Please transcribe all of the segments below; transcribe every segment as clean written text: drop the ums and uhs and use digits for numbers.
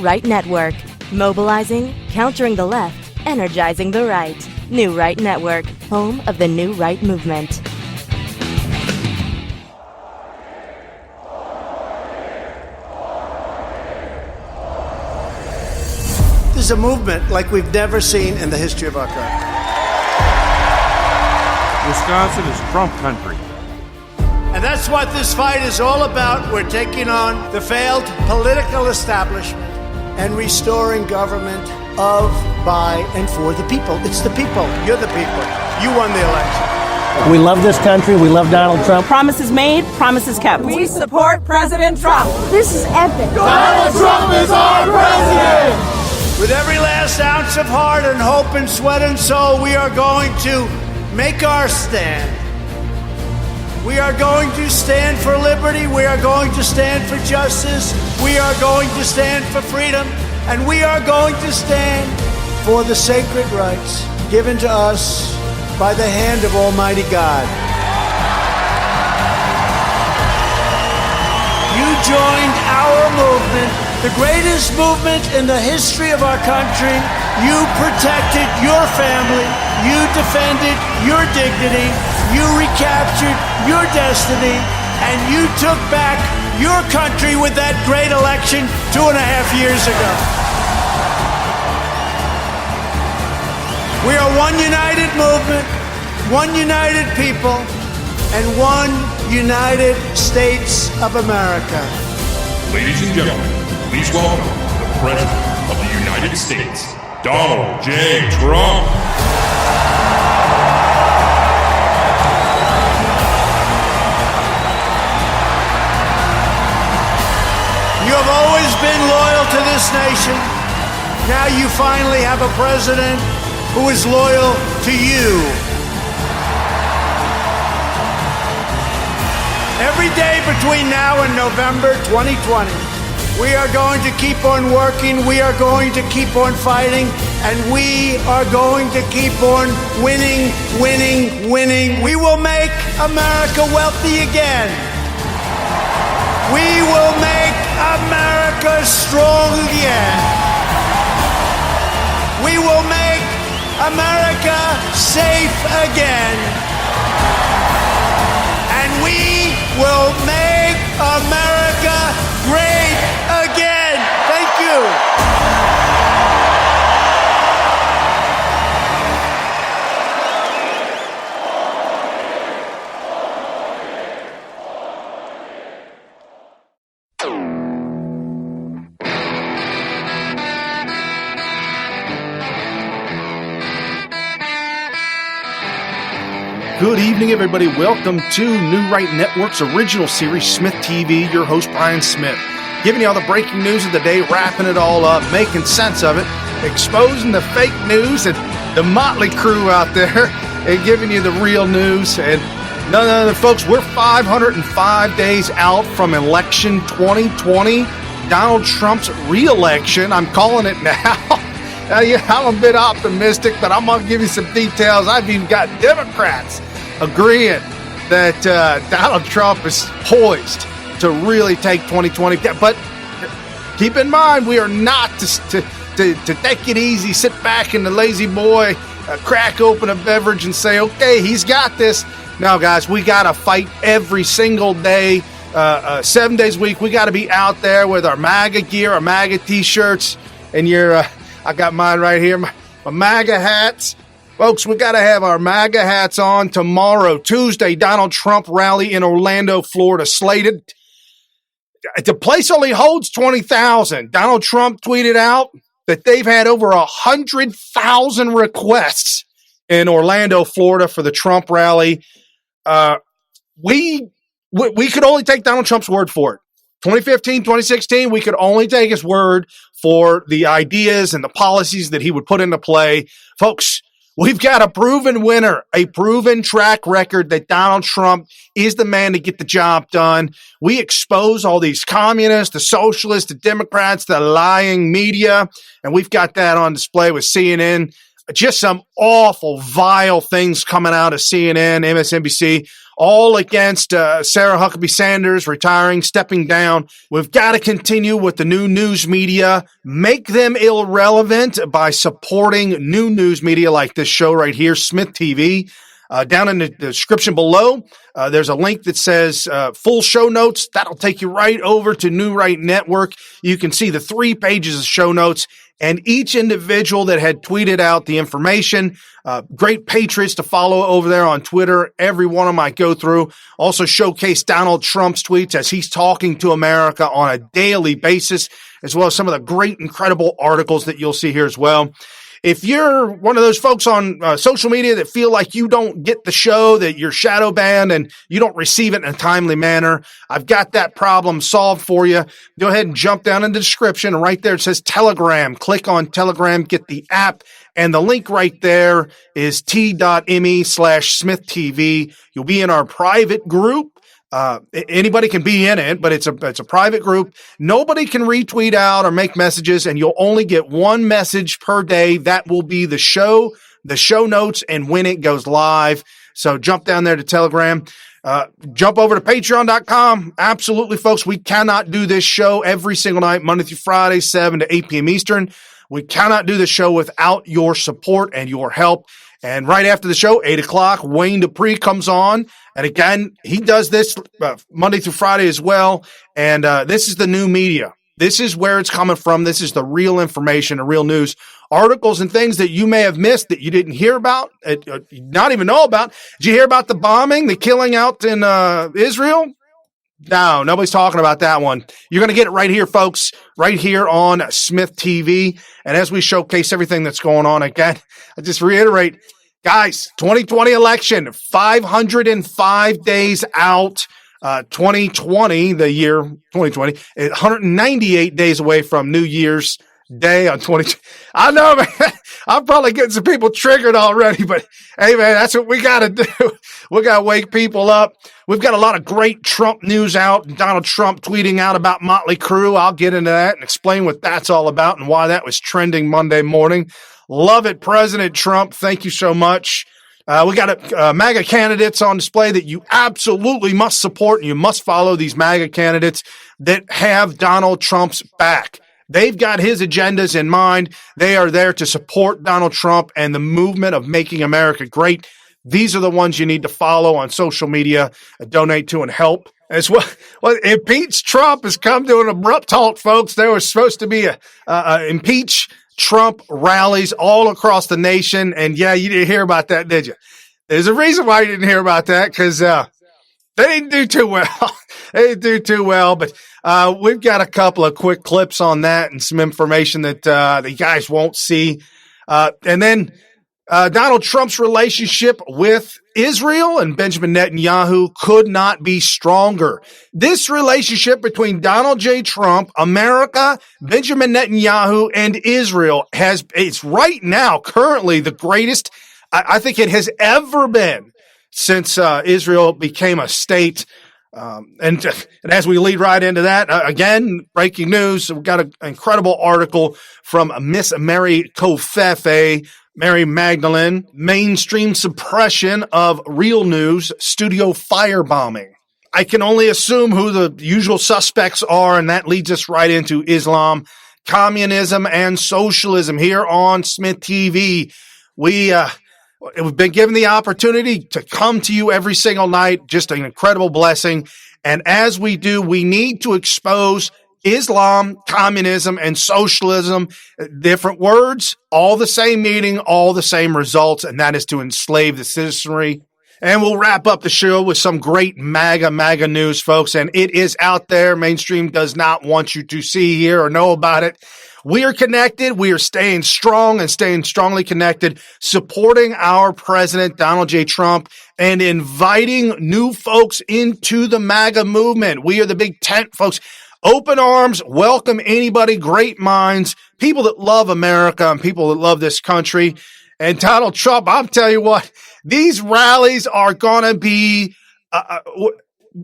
Right Network. Mobilizing, countering the left, energizing the right. New Right Network, home of the New Right movement. This is a movement like we've never seen in the history of our country. Wisconsin is Trump country. And that's what this fight is all about. We're taking on the failed political establishment and restoring government of, by, and for the people. It's the people. You're the people. You won the election. We love this country. We love Donald Trump. Promises made, promises kept. We support President Trump. This is epic. Donald Trump is our president! With every last ounce of heart and hope and sweat and soul, we are going to make our stand. We are going to stand for liberty. We are going to stand for justice. We are going to stand for freedom. And we are going to stand for the sacred rights given to us by the hand of Almighty God. You joined our movement, the greatest movement in the history of our country. You protected your family. You defended your dignity. You recaptured your destiny. And you took back your country with that great election 2.5 years ago. We are one united movement, one united people, and one United States of America. Ladies and gentlemen, please welcome the President of the United States, Donald J. Trump. You have always been loyal to this nation. Now you finally have a president who is loyal to you. Every day between now and November 2020, we are going to keep on working, we are going to keep on fighting, and we are going to keep on winning, winning, winning. We will make America wealthy again. We will make America strong again. We will make America safe again. And we will make America great again. Thank you. Good evening, everybody. Welcome to New Right Network's original series, SmythTV. Your host, Brian Smith, giving you all the breaking news of the day, wrapping it all up, making sense of it, exposing the fake news and the motley crew out there, and giving you the real news. And no, folks, we're 505 days out from election 2020, Donald Trump's re-election. I'm calling it now. Yeah, I'm a bit optimistic, but I'm going to give you some details. I've even got Democrats agreeing that Donald Trump is poised to really take 2020. But keep in mind, we are not to take it easy, sit back in the lazy boy, crack open a beverage and say, okay, he's got this. No, guys, we got to fight every single day, 7 days a week. We got to be out there with our MAGA gear, our MAGA T-shirts, and I got mine right here, my MAGA hats. Folks, we got to have our MAGA hats on tomorrow, Tuesday, Donald Trump rally in Orlando, Florida, slated. The place only holds 20,000. Donald Trump tweeted out that they've had over 100,000 requests in Orlando, Florida for the Trump rally. We could only take Donald Trump's word for it. 2015, 2016, we could only take his word for the ideas and the policies that he would put into play. Folks, we've got a proven winner, a proven track record that Donald Trump is the man to get the job done. We expose all these communists, the socialists, the Democrats, the lying media, and we've got that on display with CNN. just some awful, vile things coming out of CNN, MSNBC, all against Sarah Huckabee Sanders retiring, stepping down. We've got to continue with the new news media, make them irrelevant by supporting new news media like this show right here, SmythTV. Down in the description below, there's a link that says full show notes. That'll take you right over to New Right Network. You can see the 3 pages of show notes and each individual that had tweeted out the information. Great patriots to follow over there on Twitter. Every one of them I go through. Also showcase Donald Trump's tweets as he's talking to America on a daily basis, as well as some of the great, incredible articles that you'll see here as well. If you're one of those folks on social media that feel like you don't get the show, that you're shadow banned and you don't receive it in a timely manner, I've got that problem solved for you. Go ahead and jump down in the description. And right there it says Telegram. Click on Telegram, get the app, and the link right there is t.me/SmythTV. You'll be in our private group. Anybody can be in it, but it's a private group. Nobody can retweet out or make messages, and you'll only get one message per day. That will be the show notes, and when it goes live. So jump down there to Telegram. Jump over to patreon.com. Absolutely, folks. We cannot do this show every single night, Monday through Friday, 7 to 8 p.m. Eastern. We cannot do the show without your support and your help. And right after the show, 8 o'clock, Wayne Dupree comes on. And again, he does this Monday through Friday as well. And this is the new media. This is where it's coming from. This is the real information, the real news. Articles and things that you may have missed that you didn't hear about, not even know about. Did you hear about the bombing, the killing out in Israel? No, nobody's talking about that one. You're going to get it right here, folks, right here on SmythTV. And as we showcase everything that's going on, again, I just reiterate, guys, 2020 election, 505 days out. 2020, the year 2020, 198 days away from New Year's Day on 2020. I know, man. I'm probably getting some people triggered already, but hey, man, that's what we got to do. We got to wake people up. We've got a lot of great Trump news out. Donald Trump tweeting out about Motley Crue. I'll get into that and explain what that's all about and why that was trending Monday morning. Love it, President Trump. Thank you so much. We got MAGA candidates on display that you absolutely must support, and you must follow these MAGA candidates that have Donald Trump's back. They've got his agendas in mind. They are there to support Donald Trump and the movement of making America great. These are the ones you need to follow on social media, donate to, and help. As well, impeach Trump has come to an abrupt halt, folks. There was supposed to be a impeach Trump rallies all across the nation. And yeah, you didn't hear about that, did you? There's a reason why you didn't hear about that, because they didn't do too well. They didn't do too well, but we've got a couple of quick clips on that and some information that the guys won't see. And then Donald Trump's relationship with Israel and Benjamin Netanyahu could not be stronger. This relationship between Donald J. Trump, America, Benjamin Netanyahu, and Israel it's right now currently the greatest I think it has ever been since Israel became a state. And as we lead right into that, again, breaking news, we've got an incredible article from Miss Mary Kofefe, Mary Magdalene, mainstream suppression of real news, studio firebombing. I can only assume who the usual suspects are, and that leads us right into Islam, communism, and socialism here on SmythTV. We've been given the opportunity to come to you every single night, just an incredible blessing. And as we do, we need to expose Islam, communism, and socialism. Different words, all the same meaning, all the same results, and that is to enslave the citizenry. And we'll wrap up the show with some great MAGA news, folks. And it is out there. Mainstream does not want you to see, hear, or know about it. We are connected. We are staying strong and staying strongly connected, supporting our president, Donald J. Trump, and inviting new folks into the MAGA movement. We are the big tent, folks. Open arms, welcome anybody, great minds, people that love America and people that love this country. And Donald Trump, I'll tell you what, these rallies are going to be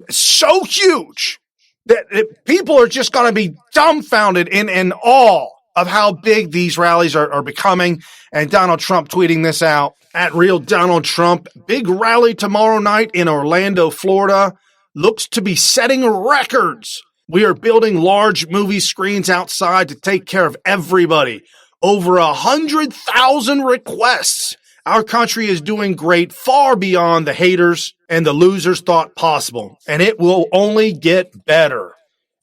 so huge that people are just going to be dumbfounded in awe of how big these rallies are becoming. And Donald Trump tweeting this out at Real Donald Trump. Big rally tomorrow night in Orlando, Florida. Looks to be setting records. We are building large movie screens outside to take care of everybody. Over 100,000 requests. Our country is doing great, far beyond the haters and the losers thought possible. And it will only get better.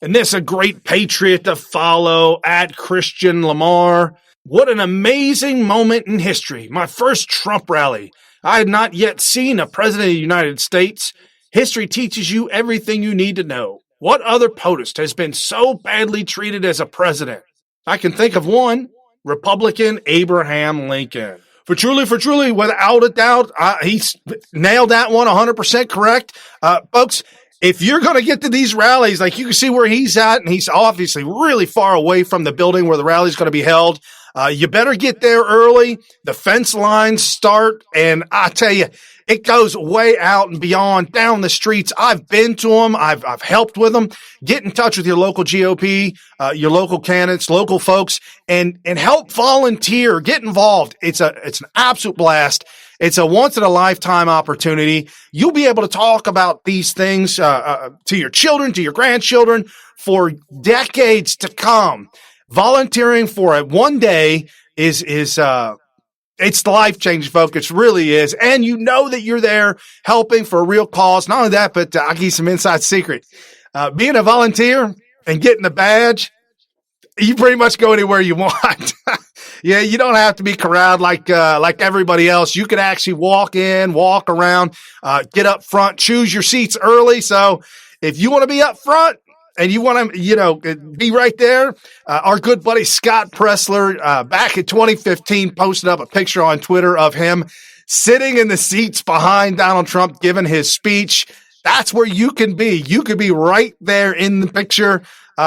And this a great patriot to follow at Christian Lamar. What an amazing moment in history. My first Trump rally. I had not yet seen a president of the United States. History teaches you everything you need to know. What other POTUS has been so badly treated as a president? I can think of one, Republican Abraham Lincoln. For truly, without a doubt, he's nailed that one 100% correct. Folks, if you're going to get to these rallies, like you can see where he's at, and he's obviously really far away from the building where the rally is going to be held. You better get there early. The fence lines start, and I tell you, it goes way out and beyond down the streets. I've been to them. I've helped with them. Get in touch with your local GOP, your local candidates, local folks, and help volunteer. Get involved. It's an absolute blast. It's a once in a lifetime opportunity. You'll be able to talk about these things to your children, to your grandchildren for decades to come. Volunteering for it one day is it's life-changing, folks. It really is. And you know that you're there helping for a real cause. Not only that, but I'll give you some inside secret. Being a volunteer and getting the badge, you pretty much go anywhere you want. Yeah, you don't have to be corralled like everybody else. You can actually walk in, walk around, get up front, choose your seats early. So if you want to be up front, and you want to, be right there. Our good buddy Scott Pressler, back in 2015, posted up a picture on Twitter of him sitting in the seats behind Donald Trump giving his speech. That's where you can be. You could be right there in the picture.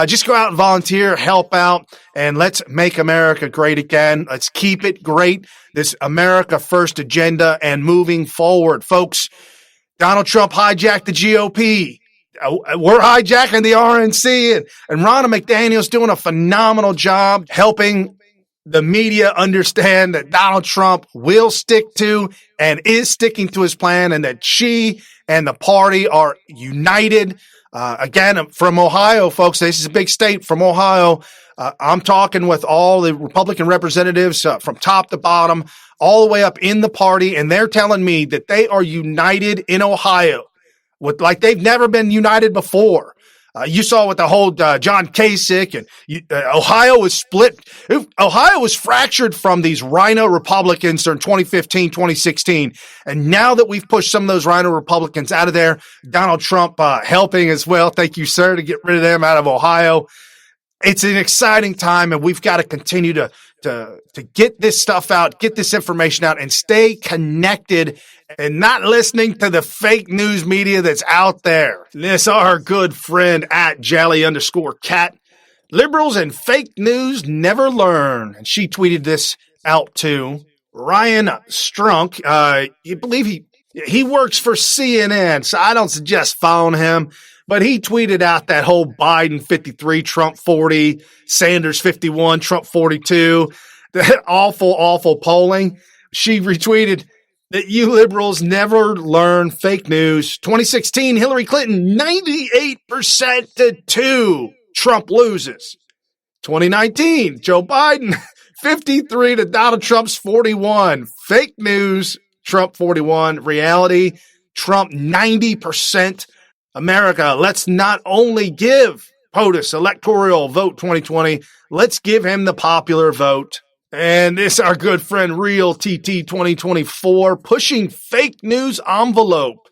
Just go out and volunteer, help out, and let's make America great again. Let's keep it great. This America First agenda and moving forward. Folks, Donald Trump hijacked the GOP. We're hijacking the RNC, and Ronna McDaniel's doing a phenomenal job helping the media understand that Donald Trump will stick to and is sticking to his plan, and that she and the party are united. Again, from Ohio, folks, this is a big state. From Ohio, I'm talking with all the Republican representatives from top to bottom, all the way up in the party, and they're telling me that they are united in Ohio. Like they've never been united before. You saw with the whole John Kasich, and Ohio was split. Ohio was fractured from these rhino Republicans during 2015, 2016. And now that we've pushed some of those rhino Republicans out of there, Donald Trump helping as well. Thank you, sir, to get rid of them out of Ohio. It's an exciting time, and we've got to continue to get this stuff out, get this information out, and stay connected and not listening to the fake news media that's out there. This our good friend at Jally_cat. Liberals and fake news never learn. And she tweeted this out too. Ryan Strunk, you believe he works for CNN, so I don't suggest following him. But he tweeted out that whole Biden 53, Trump 40, Sanders 51, Trump 42, that awful polling. She retweeted that you liberals never learn fake news. 2016, Hillary Clinton, 98% to 2. Trump loses. 2019, Joe Biden, 53 to Donald Trump's 41. Fake news, Trump 41. Reality, Trump 90%. America, let's not only give POTUS electoral vote 2020, let's give him the popular vote. And this our good friend Real TT 2024 pushing fake news envelope.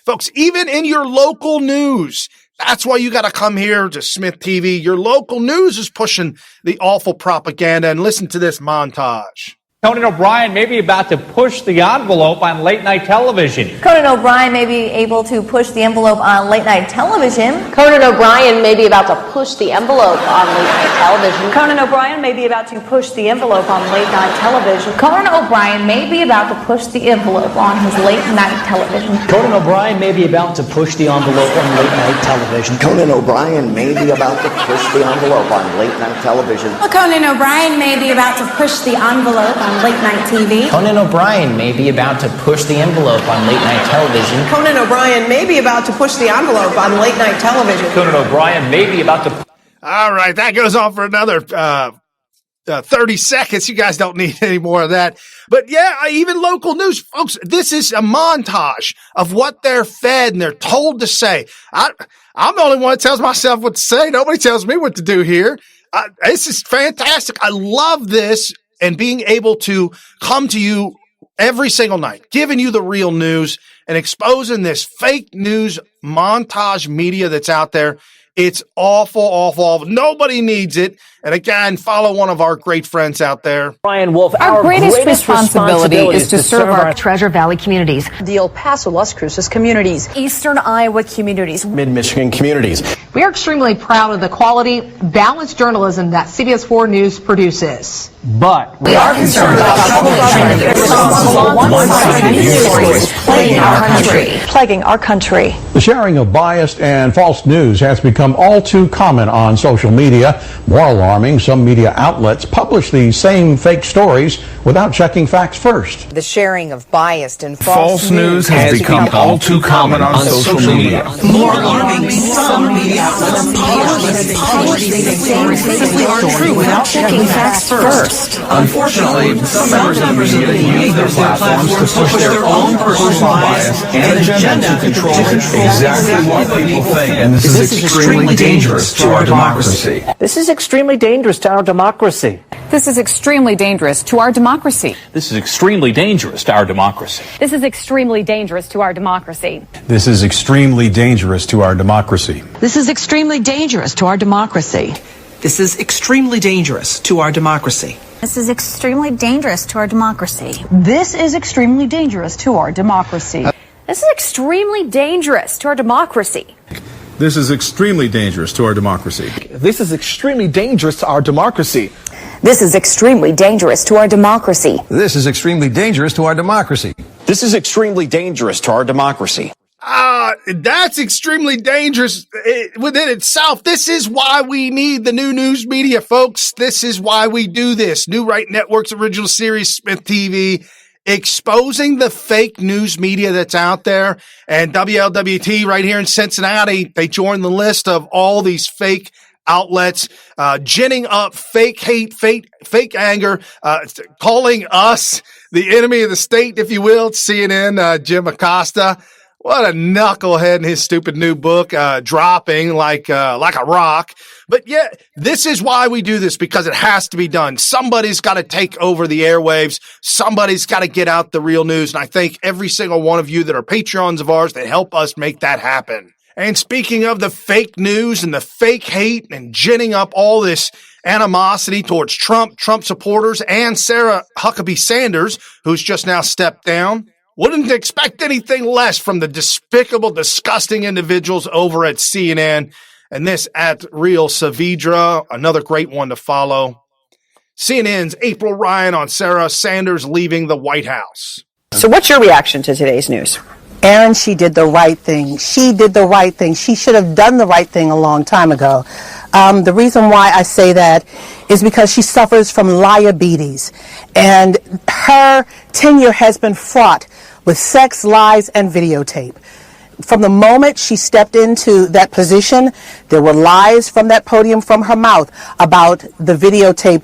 Folks, even in your local news, that's why you got to come here to Smith TV. Your local news is pushing the awful propaganda, and listen to this montage. Conan O'Brien may be about to push the envelope on late-night television. Conan O'Brien may be able to push the envelope on late-night television. Conan O'Brien may be about to push the envelope on late-night television. Conan O'Brien may be about to push the envelope on late-night television. Conan O'Brien may be about to push the envelope on his late-night television. Conan O'Brien may be about to push the envelope on late-night television. Conan O'Brien may be about to push the envelope on late-night television. Conan O'Brien may be about to push the envelope on late-night TV. Conan O'Brien may be about to push the envelope on late-night television. Conan O'Brien may be about to push the envelope on late-night television. Conan O'Brien may be about to... All right, that goes on for another 30 seconds. You guys don't need any more of that. But yeah, even local news, folks, this is a montage of what they're fed and they're told to say. I'm the only one that tells myself what to say. Nobody tells me what to do here. This is fantastic. I love this. And being able to come to you every single night, giving you the real news and exposing this fake news montage media that's out there. It's awful, awful, awful. Nobody needs it. And again, follow one of our great friends out there. Brian Wolf, our greatest responsibility is to serve our Treasure Valley communities, the El Paso, Las Cruces communities, Eastern Iowa communities, Mid-Michigan communities. We are extremely proud of the quality, balanced journalism that CBS 4 News produces. But we are concerned about plaguing our country. The sharing of biased and false news has become all too common on social media. More alarming, some media outlets publish these same fake stories without checking facts first. The sharing of biased and false news has become all too common on social media. More alarming, some media outlets publish these same fake stories without checking facts first. Unfortunately, some members of the media use their platforms to push their own personal bias and agenda to control exactly what people think. And this is extremely dangerous to our democracy. this is extremely dangerous to our democracy. This is extremely dangerous to our democracy. This is extremely dangerous to our democracy. This is extremely dangerous to our democracy. This is extremely dangerous to our democracy. This is extremely dangerous to our democracy. This is extremely dangerous to our democracy. This is extremely dangerous to our democracy. This is extremely dangerous to our democracy. This is extremely dangerous to our democracy. This is extremely dangerous to our democracy. This is extremely dangerous to our democracy. This is extremely dangerous to our democracy. This is extremely dangerous to our democracy. This is extremely dangerous to our democracy. That's extremely dangerous within itself. This is why we need the new news media, folks. This is why we do this. New Right Network's original series, Smith TV, exposing the fake news media that's out there. And WLWT right here in Cincinnati, they joined the list of all these fake outlets, ginning up fake hate, fake anger, calling us the enemy of the state, if you will. It's CNN, Jim Acosta. What a knucklehead in his stupid new book, dropping like a rock. But yeah, this is why we do this, because it has to be done. Somebody's got to take over the airwaves. Somebody's got to get out the real news. And I thank every single one of you that are Patreons of ours that help us make that happen. And speaking of the fake news and the fake hate and ginning up all this animosity towards Trump supporters, and Sarah Huckabee Sanders, who's just now stepped down, wouldn't expect anything less from the despicable, disgusting individuals over at CNN. And this at Real Saavedra, another great one to follow. CNN's April Ryan on Sarah Sanders leaving the White House. So what's your reaction to today's news? Aaron, she did the right thing. She did the right thing. She should have done the right thing a long time ago. The reason why I say that is because she suffers from diabetes, and her tenure has been fraught with sex, lies, and videotape. From the moment she stepped into that position, there were lies from that podium from her mouth about the videotape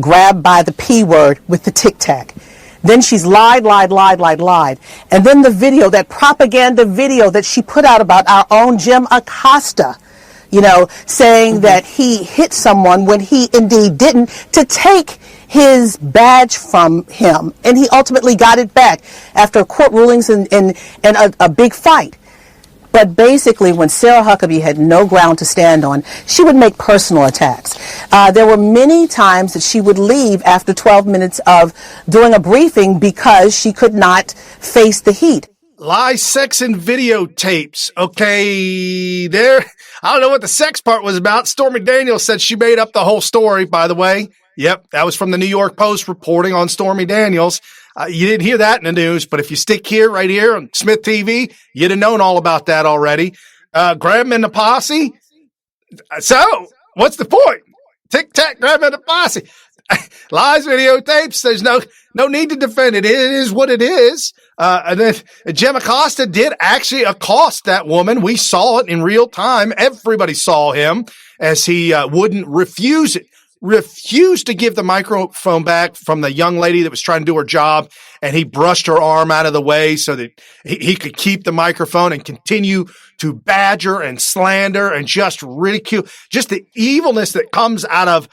grabbed by the P word with the Tic Tac. Then she's lied. And then the video, that propaganda video that she put out about our own Jim Acosta, saying that he hit someone when he indeed didn't, to take his badge from him. And he ultimately got it back after court rulings and a big fight. But basically, when Sarah Huckabee had no ground to stand on, she would make personal attacks. There were many times that she would leave after 12 minutes of doing a briefing because she could not face the heat. Lies, sex, and videotapes. Okay, there. I don't know what the sex part was about. Stormy Daniels said she made up the whole story, by the way. Yep, that was from the New York Post reporting on Stormy Daniels. You didn't hear that in the news, but if you stick here, right here on Smith TV, you'd have known all about that already. Grab him in the posse. So, what's the point? Tic-tac, grab him in the posse. Lies, videotapes, there's no need to defend it. It is what it is. And then Jim Acosta did actually accost that woman. We saw it in real time. Everybody saw him as he wouldn't refused to give the microphone back from the young lady that was trying to do her job, and he brushed her arm out of the way so that he could keep the microphone and continue to badger and slander and just ridicule. Just the evilness that comes out of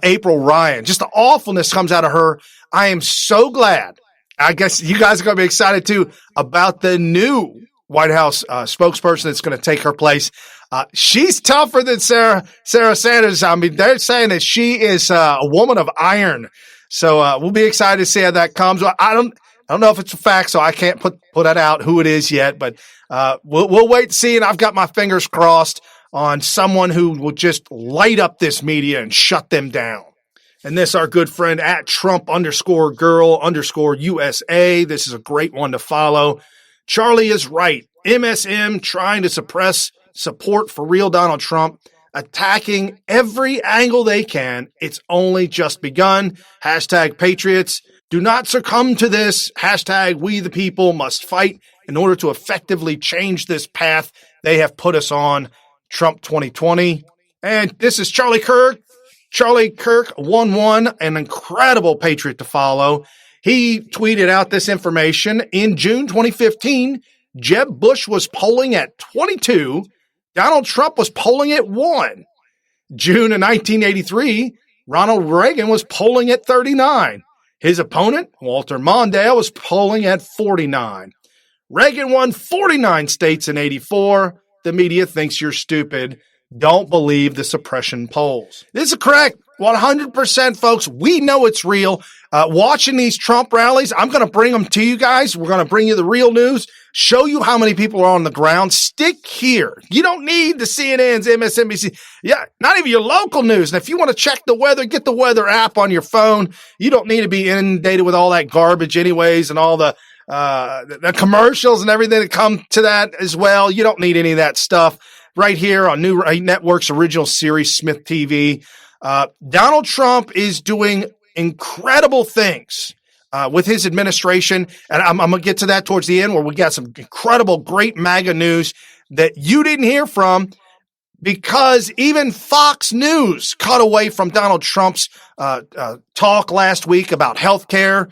April Ryan, just the awfulness comes out of her. I am so glad. I guess you guys are going to be excited too about the new White House spokesperson that's going to take her place. She's tougher than Sarah Sanders. I mean, they're saying that she is a woman of iron. So we'll be excited to see how that comes. I don't know if it's a fact, so I can't put that out who it is yet. But we'll wait to see. And I've got my fingers crossed on someone who will just light up this media and shut them down. And this, our good friend at Trump_girl_USA. This is a great one to follow. Charlie is right. MSM trying to suppress support for real Donald Trump, attacking every angle they can. It's only just begun. #Patriots. Do not succumb to this. #We the people must fight in order to effectively change this path they have put us on. Trump 2020. And this is Charlie Kirk. Charlie Kirk 11, an incredible patriot to follow. He tweeted out this information. In June 2015, Jeb Bush was polling at 22. Donald Trump was polling at 1. June of 1983, Ronald Reagan was polling at 39. His opponent, Walter Mondale, was polling at 49. Reagan won 49 states in 84. The media thinks you're stupid. Don't believe the suppression polls. This is correct. 100%, folks. We know it's real. Watching these Trump rallies, I'm going to bring them to you guys. We're going to bring you the real news, show you how many people are on the ground. Stick here. You don't need the CNNs, MSNBC. Yeah, not even your local news. And if you want to check the weather, get the weather app on your phone. You don't need to be inundated with all that garbage anyways and all the commercials and everything that come to that as well. You don't need any of that stuff. Right here on New Right Network's original series, Smith TV. Donald Trump is doing incredible things with his administration. And I'm going to get to that towards the end where we got some incredible, great MAGA news that you didn't hear from because even Fox News cut away from Donald Trump's talk last week about healthcare.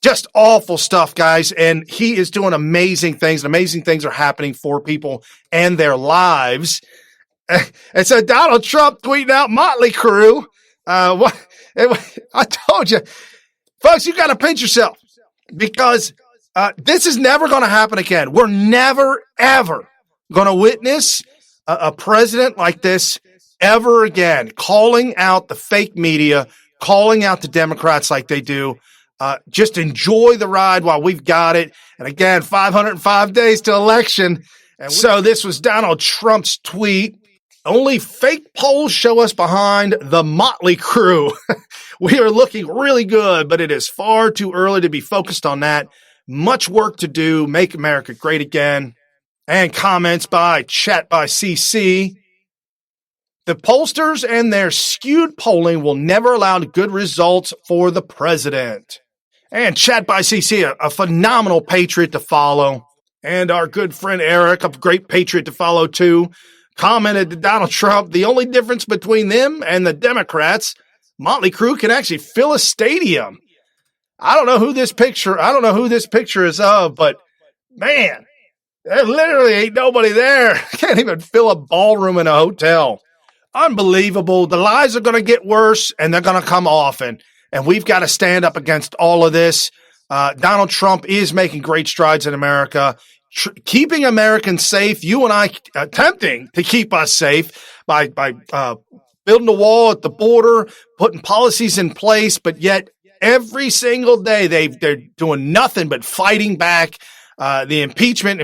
Just awful stuff, guys. And he is doing amazing things. Amazing things are happening for people and their lives. And so Donald Trump tweeting out Motley Crew. I told you, folks, you got to pinch yourself because this is never going to happen again. We're never, ever going to witness a president like this ever again, calling out the fake media, calling out the Democrats like they do. Just enjoy the ride while we've got it. And again, 505 days to election. And so this was Donald Trump's tweet. Only fake polls show us behind the Motley Crew. We are looking really good, but it is far too early to be focused on that. Much work to do. Make America great again. And comments by Chat by CC. The pollsters and their skewed polling will never allow good results for the president. And Chat by CC, a phenomenal patriot to follow. And our good friend Eric, a great patriot to follow too, commented to Donald Trump, the only difference between them and the Democrats, Motley Crue can actually fill a stadium. I don't know who this picture is of, but man, there literally ain't nobody there. Can't even fill a ballroom in a hotel. Unbelievable. The lies are going to get worse and they're going to come often. And we've got to stand up against all of this. Donald Trump is making great strides in America. keeping Americans safe. You and I attempting to keep us safe by building a wall at the border, putting policies in place, but yet every single day they're doing nothing but fighting back the impeachment.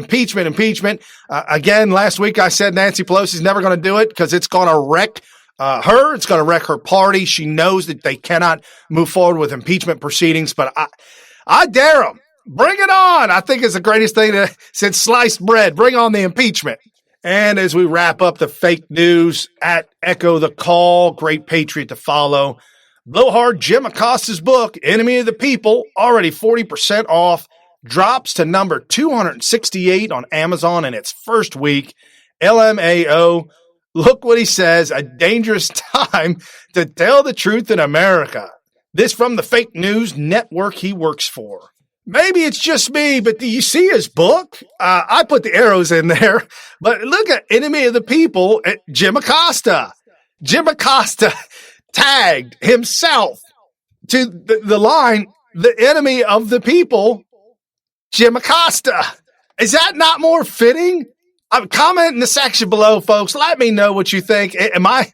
Again, last week I said Nancy Pelosi's never going to do it because it's going to wreck her. It's going to wreck her party. She knows that they cannot move forward with impeachment proceedings, but I dare them. Bring it on. I think it's the greatest thing since sliced bread. Bring on the impeachment. And as we wrap up the fake news at Echo the Call, great patriot to follow. Blowhard Jim Acosta's book, Enemy of the People, already 40% off, drops to number 268 on Amazon in its first week. LMAO, look what he says, a dangerous time to tell the truth in America. This from the fake news network he works for. Maybe it's just me, but do you see his book? I put the arrows in there, but look at Enemy of the People, Jim Acosta. Jim Acosta tagged himself to the line, the enemy of the people, Jim Acosta. Is that not more fitting? Comment in the section below, folks. Let me know what you think. Am I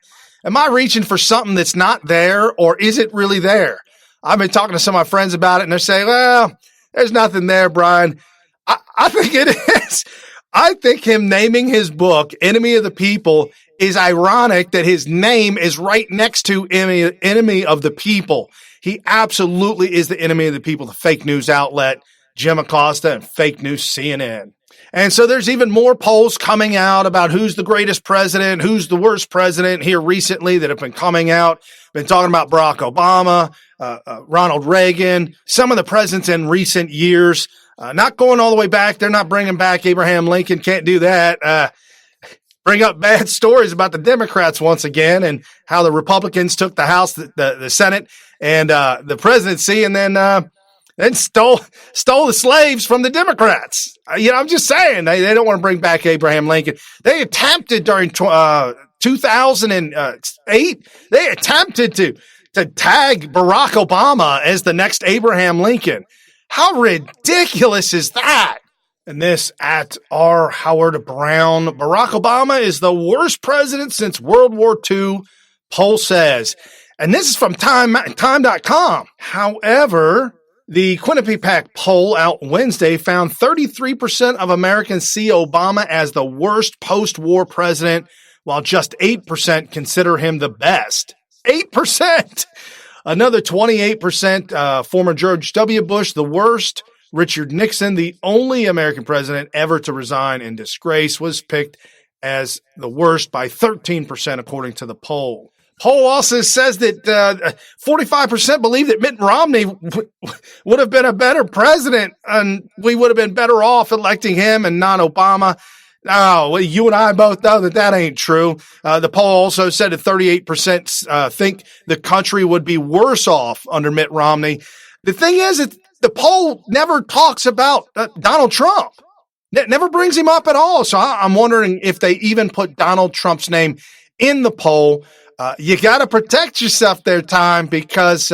reaching for something that's not there, or is it really there? I've been talking to some of my friends about it, and they're saying, well, there's nothing there, Brian. I think it is. I think him naming his book, Enemy of the People, is ironic that his name is right next to Enemy of the People. He absolutely is the enemy of the people, the fake news outlet, Jim Acosta and fake news CNN. And so there's even more polls coming out about who's the greatest president, who's the worst president here recently that have been coming out. Been talking about Barack Obama, Ronald Reagan, some of the presidents in recent years. Not going all the way back. They're not bringing back Abraham Lincoln. Can't do that. Bring up bad stories about the Democrats once again and how the Republicans took the House, the Senate, and the presidency, and then stole the slaves from the Democrats. I'm just saying they don't want to bring back Abraham Lincoln. They attempted during 2008. They attempted to tag Barack Obama as the next Abraham Lincoln. How ridiculous is that? And this at R. Howard Brown. Barack Obama is the worst president since World War II, poll says. And this is from time.com. However, the Quinnipiac poll out Wednesday found 33% of Americans see Obama as the worst post-war president, while just 8% consider him the best. 8%! Another 28%, former George W. Bush, the worst. Richard Nixon, the only American president ever to resign in disgrace, was picked as the worst by 13%, according to the poll. Poll also says that 45% believe that Mitt Romney would have been a better president, and we would have been better off electing him and not Obama. Oh, well, you and I both know that ain't true. The poll also said that 38% think the country would be worse off under Mitt Romney. The thing is, the poll never talks about Donald Trump. It never brings him up at all. So I'm wondering if they even put Donald Trump's name in the poll. You got to protect yourself there, Time, because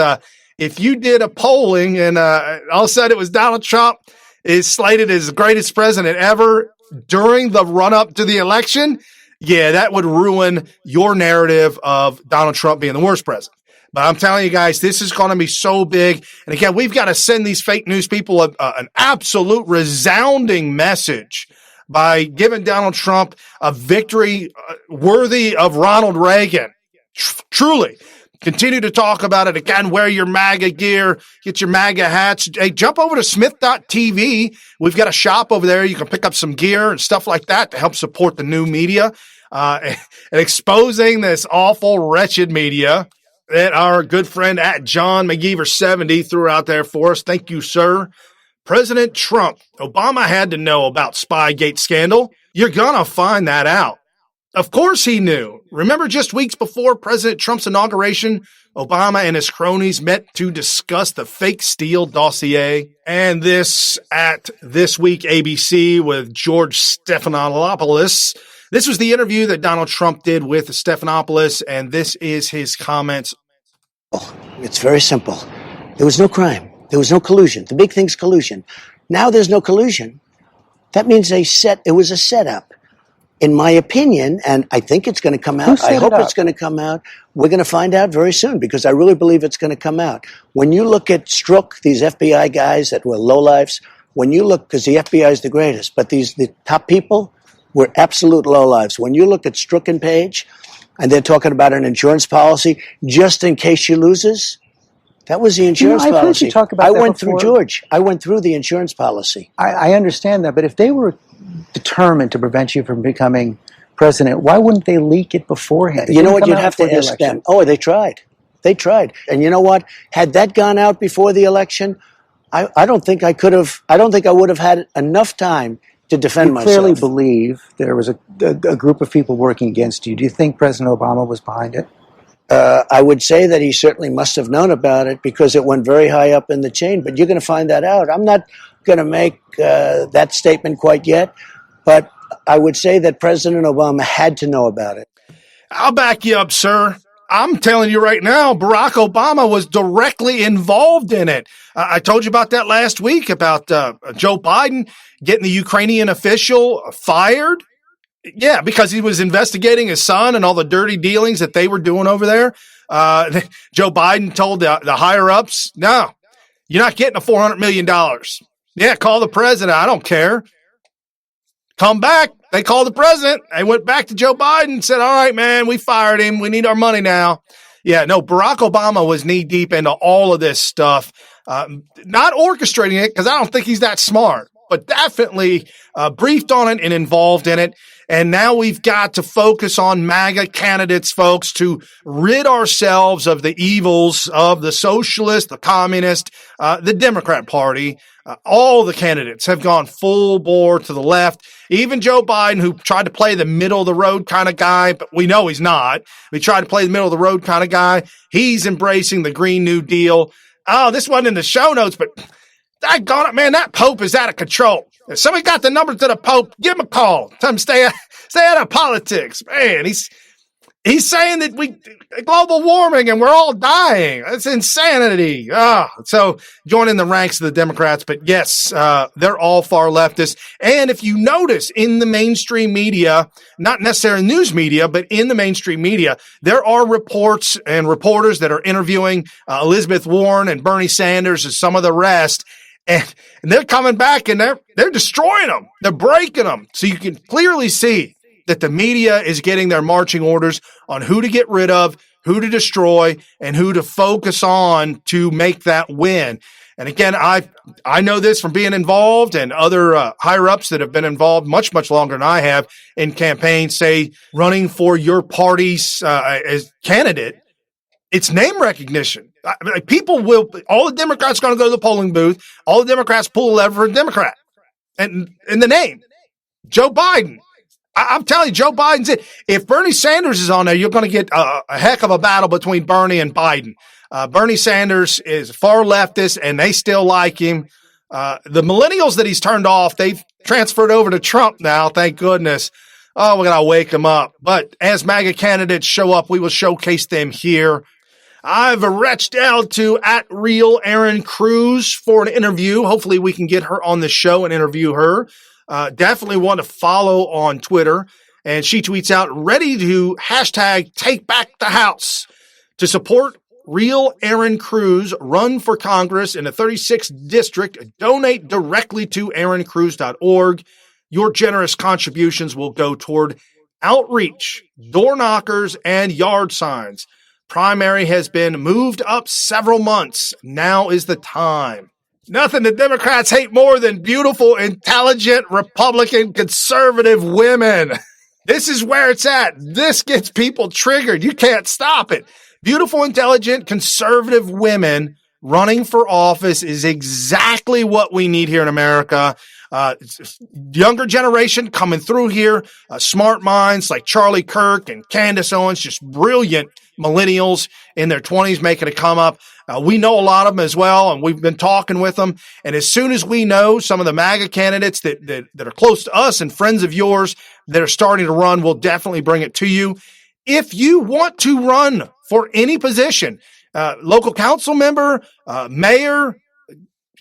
if you did a polling and all of a sudden it was Donald Trump is slated as the greatest president ever during the run-up to the election, yeah, that would ruin your narrative of Donald Trump being the worst president. But I'm telling you guys, this is going to be so big. And again, we've got to send these fake news people an absolute resounding message by giving Donald Trump a victory worthy of Ronald Reagan. Truly. Continue to talk about it. Again, wear your MAGA gear, get your MAGA hats. Hey, jump over to SmythTV. We've got a shop over there. You can pick up some gear and stuff like that to help support the new media and exposing this awful, wretched media that our good friend at John McGeever 70 threw out there for us. Thank you, sir. President Trump. Obama had to know about Spygate scandal. You're going to find that out. Of course he knew. Remember just weeks before President Trump's inauguration, Obama and his cronies met to discuss the fake Steele dossier. And this at This Week ABC with George Stephanopoulos. This was the interview that Donald Trump did with Stephanopoulos, and this is his comments. It's very simple. There was no crime. There was no collusion. The big thing's collusion. Now there's no collusion. That means it was a setup. In my opinion, and I think it's going to come out. I hope it's going to come out. We're going to find out very soon because I really believe it's going to come out. When you look at Strzok, these FBI guys that were lowlifes, when you look, because the FBI is the greatest, but the top people were absolute lowlifes. When you look at Strzok and Page, and they're talking about an insurance policy just in case she loses, that was the insurance policy. I've heard you talk about that went before. through George. I went through the insurance policy. I understand that, but if they were determined to prevent you from becoming president, why wouldn't they leak it beforehand? You know what? You'd have to ask them. Oh, they tried. They tried. And you know what? Had that gone out before the election, I don't think I could have. I don't think I would have had enough time to defend myself. You clearly believe there was a group of people working against you. Do you think President Obama was behind it? I would say that he certainly must have known about it because it went very high up in the chain. But you're going to find that out. I'm not going to make that statement quite yet, but I would say that President Obama had to know about it. I'll back you up, sir. I'm telling you right now, Barack Obama was directly involved in it. I told you about that last week about Joe Biden getting the Ukrainian official fired. Yeah, because he was investigating his son and all the dirty dealings that they were doing over there. Joe Biden told the higher-ups, no, you're not getting a $400 million. Yeah, call the president. I don't care. Come back. They called the president. They went back to Joe Biden and said, all right, man, we fired him. We need our money now. Yeah, no, Barack Obama was knee-deep into all of this stuff. Not orchestrating it because I don't think he's that smart, but definitely briefed on it and involved in it. And now we've got to focus on MAGA candidates, folks, to rid ourselves of the evils of the socialist, the communist, the Democrat Party. All the candidates have gone full bore to the left. Even Joe Biden, who tried to play the middle of the road kind of guy, but we know he's not. He tried to play the middle of the road kind of guy. He's embracing the Green New Deal. Oh, this wasn't in the show notes, but daggone it, man, that Pope is out of control. If somebody got the number to the Pope, give him a call. Tell him stay out of politics. Man, he's saying that global warming and we're all dying. That's insanity. So join in the ranks of the Democrats. But yes, they're all far leftist. And if you notice in the mainstream media, not necessarily news media, but in the mainstream media, there are reports and reporters that are interviewing Elizabeth Warren and Bernie Sanders and some of the rest. And they're coming back and they're destroying them. They're breaking them. So you can clearly see that the media is getting their marching orders on who to get rid of, who to destroy, and who to focus on to make that win. And again, I know this from being involved and other higher-ups that have been involved much, much longer than I have in campaigns, say, running for your party's as candidate. It's name recognition. All the Democrats are going to go to the polling booth. All the Democrats pull a lever for a Democrat. And in the name, Joe Biden. I'm telling you, Joe Biden's it. If Bernie Sanders is on there, you're going to get a heck of a battle between Bernie and Biden. Bernie Sanders is far leftist, and they still like him. The millennials that he's turned off, they've transferred over to Trump now, thank goodness. Oh, we're going to wake them up. But as MAGA candidates show up, we will showcase them here. I've reached out to @Real Aaron Cruz for an interview. Hopefully we can get her on the show and interview her. Definitely want to follow on Twitter. And she tweets out, ready to #take back the house to support Real Aaron Cruz, run for Congress in the 36th district. Donate directly to aaroncruz.org. Your generous contributions will go toward outreach, door knockers, and yard signs. Primary has been moved up several months. Now is the time. Nothing the Democrats hate more than beautiful, intelligent, Republican, conservative women. This is where it's at. This gets people triggered. You can't stop it. Beautiful, intelligent, conservative women running for office is exactly what we need here in America. Younger generation coming through here, smart minds like Charlie Kirk and Candace Owens, just brilliant millennials in their 20s making a come up. We know a lot of them as well, and we've been talking with them. And as soon as we know some of the MAGA candidates that are close to us and friends of yours that are starting to run, we'll definitely bring it to you. If you want to run for any position, local council member, mayor,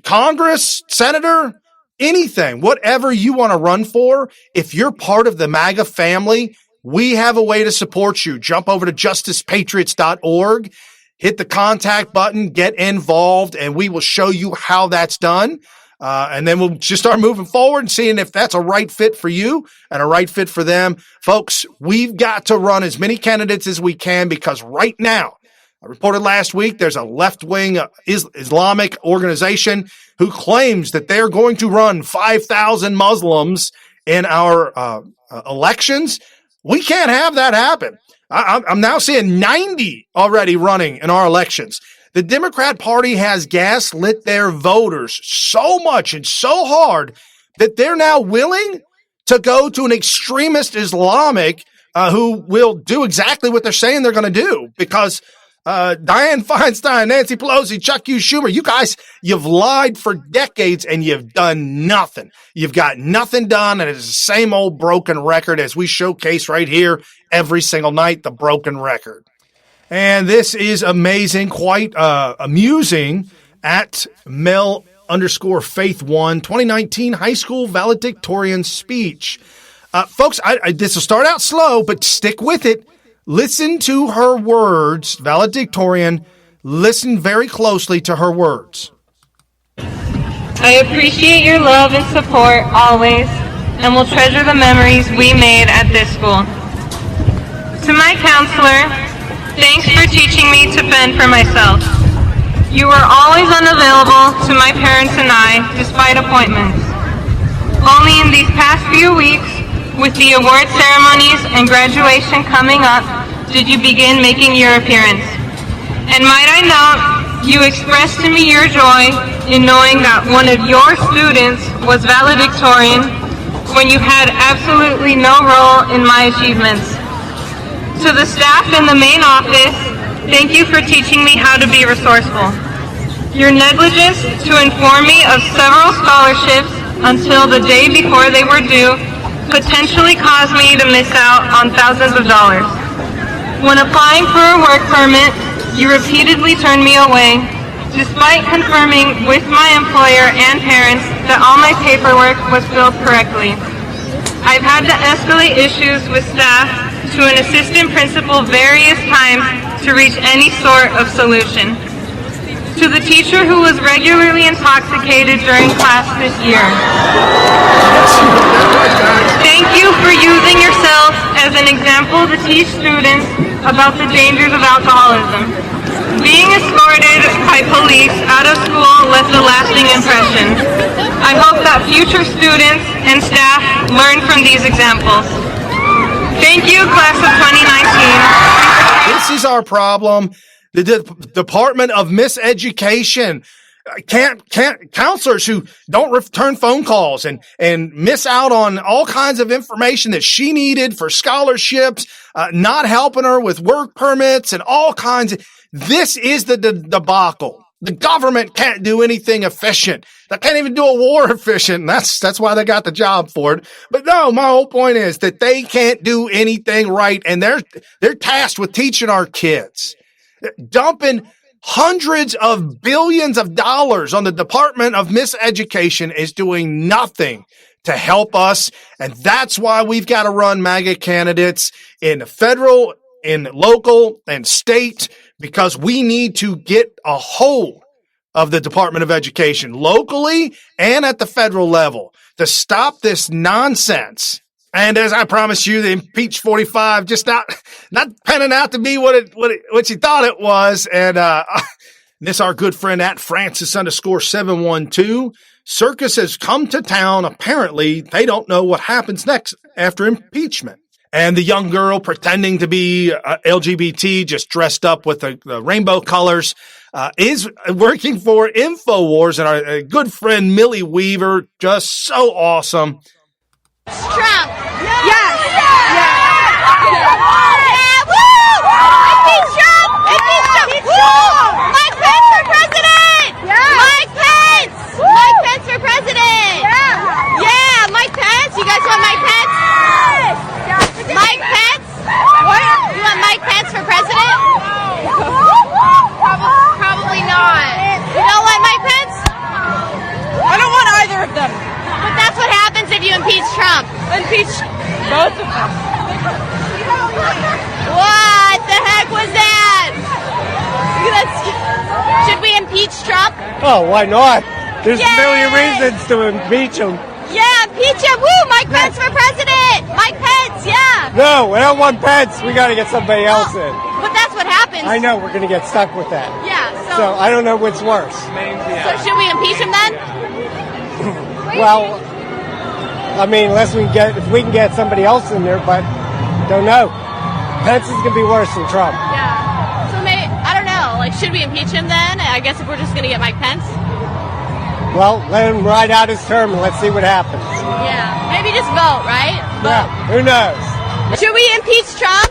Congress, senator, anything, whatever you want to run for, if you're part of the MAGA family, we have a way to support you. Jump over to justicepatriots.org, hit the contact button, get involved, and we will show you how that's done. And then we'll just start moving forward and seeing if that's a right fit for you and a right fit for them. Folks, we've got to run as many candidates as we can because right now, I reported last week, there's a left-wing Islamic organization who claims that they're going to run 5,000 Muslims in our elections. We can't have that happen. I'm now seeing 90 already running in our elections. The Democrat Party has gaslit their voters so much and so hard that they're now willing to go to an extremist Islamic who will do exactly what they're saying they're going to do because Dianne Feinstein, Nancy Pelosi, Chuck Schumer, you guys, you've lied for decades and you've done nothing. You've got nothing done, and it's the same old broken record as we showcase right here every single night, the broken record. And this is amazing, quite amusing at Mel_Faith1 2019 high school valedictorian speech. Folks, this will start out slow, but stick with it. Listen to her words, valedictorian. Listen very closely to her words. I appreciate your love and support always, and will treasure the memories we made at this school. To my counselor, thanks for teaching me to fend for myself. You were always unavailable to my parents and I, despite appointments. Only in these past few weeks, with the award ceremonies and graduation coming up, did you begin making your appearance. And might I note, you expressed to me your joy in knowing that one of your students was valedictorian when you had absolutely no role in my achievements. To the staff in the main office, thank you for teaching me how to be resourceful. Your negligence to inform me of several scholarships until the day before they were due potentially caused me to miss out on thousands of dollars. When applying for a work permit, you repeatedly turned me away, despite confirming with my employer and parents that all my paperwork was filled correctly. I've had to escalate issues with staff to an assistant principal various times to reach any sort of solution. To the teacher who was regularly intoxicated during class this year, thank you for using yourself as an example to teach students about the dangers of alcoholism. Being escorted by police out of school left a lasting impression. I hope that future students and staff learn from these examples. Thank you, class of 2019. This is our problem. The Department of Miseducation can't counselors who don't return phone calls and miss out on all kinds of information that she needed for scholarships, not helping her with work permits and all kinds of. This is the debacle. The government can't do anything efficient. They can't even do a war efficient. And that's why they got the job for it. But no, my whole point is that they can't do anything right, and they're tasked with teaching our kids. Dumping hundreds of billions of dollars on the Department of Miseducation is doing nothing to help us. And that's why we've got to run MAGA candidates in federal, in local, and state, because we need to get a hold of the Department of Education locally and at the federal level to stop this nonsense. And as I promised you, the impeach 45 just not panning out to be what you thought it was. And this our good friend at Francis_712. Circus has come to town. Apparently, they don't know what happens next after impeachment. And the young girl pretending to be LGBT, just dressed up with the rainbow colors, is working for InfoWars. And our good friend Millie Weaver, just so awesome. Trump. Yes. Yeah. Woo! Impeach Trump. Woo! Mike Pence for president. Yeah. Mike Pence. Woo! Mike Pence for president. Yeah. Mike Pence. You guys want Mike Pence? Yes. Mike Pence. What? You want Mike Pence for president? Probably not. You don't want Mike Pence? I don't want either of them. Both of them. What the heck was that? Should we impeach Trump? Oh, why not? There's Yay! a million reasons to impeach him. Yeah, impeach him. Woo, Mike Pence for president. Mike Pence, yeah. No, we don't want Pence. We got to get somebody else in. But that's what happens. I know, we're going to get stuck with that. Yeah, So I don't know what's worse. So should we impeach him then? Well, I mean, if we can get somebody else in there, but don't know. Pence is going to be worse than Trump. Yeah. So maybe, I don't know, like, should we impeach him then? I guess if we're just going to get Mike Pence? Well, let him ride out his term and let's see what happens. Yeah. Maybe just vote, right? Yeah, who knows? Should we impeach Trump?